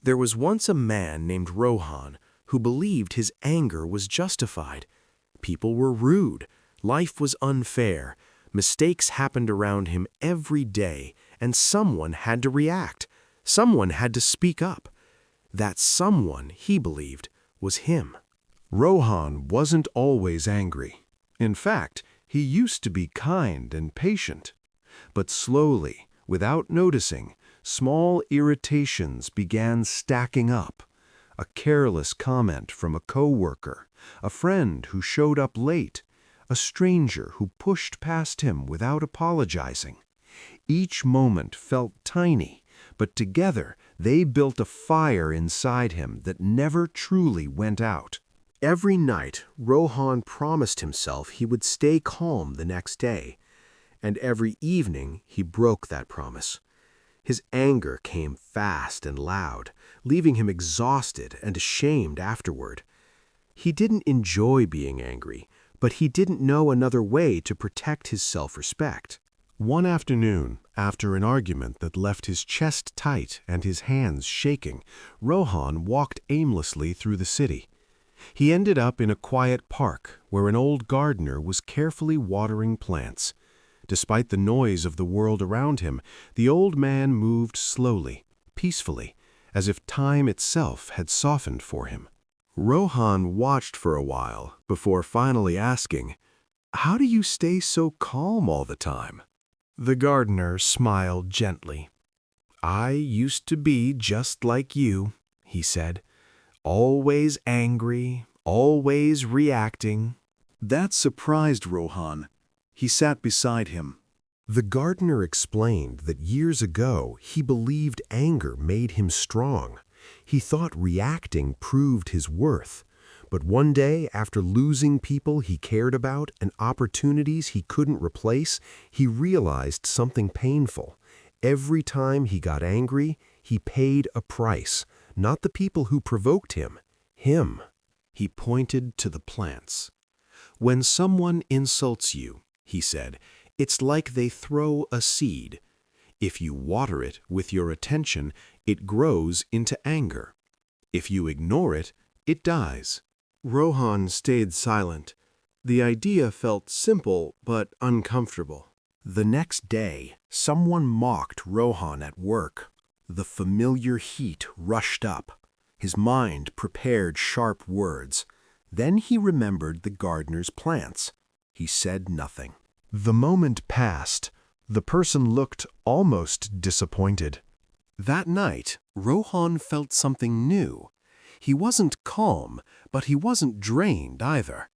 There was once a man named Rohan who believed his anger was justified. People were rude, life was unfair, mistakes happened around him every day, and someone had to react. Someone had to speak up. That someone, he believed, was him. Rohan wasn't always angry. In fact, he used to be kind and patient. But slowly, without noticing, small irritations began stacking up. A careless comment from a coworker, a friend who showed up late, a stranger who pushed past him without apologizing. Each moment felt tiny, but together they built a fire inside him that never truly went out. Every night, Rohan promised himself he would stay calm the next day, and every evening he broke that promise. His anger came fast and loud, leaving him exhausted and ashamed afterward. He didn't enjoy being angry, but he didn't know another way to protect his self-respect. One afternoon, after an argument that left his chest tight and his hands shaking, Rohan walked aimlessly through the city. He ended up in a quiet park where an old gardener was carefully watering plants. Despite the noise of the world around him, the old man moved slowly, peacefully, as if time itself had softened for him. Rohan watched for a while before finally asking, "How do you stay so calm all the time?" The gardener smiled gently. "I used to be just like you," he said. "Always angry, always reacting." That surprised Rohan. He sat beside him. The gardener explained that years ago he believed anger made him strong. He thought reacting proved his worth. But one day, after losing people he cared about and opportunities he couldn't replace, he realized something painful. Every time he got angry, he paid a price. Not the people who provoked him. Him. He pointed to the plants. "When someone insults you," he said, "it's like they throw a seed. If you water it with your attention, it grows into anger. If you ignore it, it dies." Rohan stayed silent. The idea felt simple but uncomfortable. The next day, someone mocked Rohan at work. The familiar heat rushed up. His mind prepared sharp words. Then he remembered the gardener's plants. He said nothing. The moment passed. The person looked almost disappointed. That night, Rohan felt something new. He wasn't calm, but he wasn't drained either.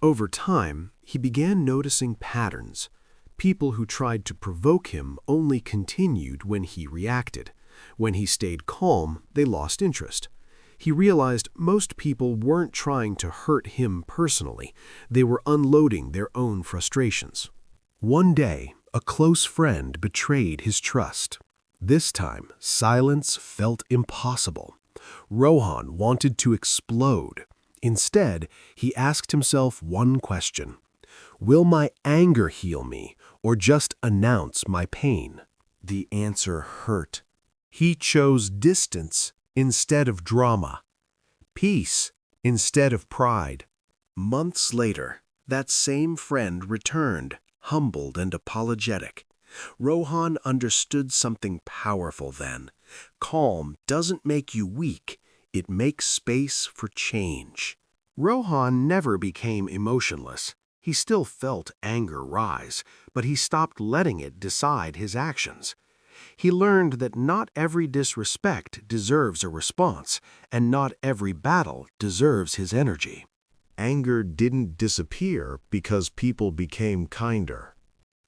Over time, he began noticing patterns. People who tried to provoke him only continued when he reacted. When he stayed calm, they lost interest. He realized most people weren't trying to hurt him personally. They were unloading their own frustrations. One day, a close friend betrayed his trust. This time, silence felt impossible. Rohan wanted to explode. Instead, he asked himself one question. Will my anger heal me, or just announce my pain? The answer hurt. He chose distance instead of drama, peace instead of pride. Months later, that same friend returned, humbled and apologetic. Rohan understood something powerful then. Calm doesn't make you weak, it makes space for change. Rohan never became emotionless. He still felt anger rise, but he stopped letting it decide his actions. He learned that not every disrespect deserves a response, and not every battle deserves his energy. Anger didn't disappear because people became kinder.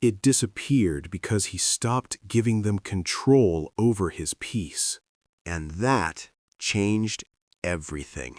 It disappeared because he stopped giving them control over his peace. And that changed everything.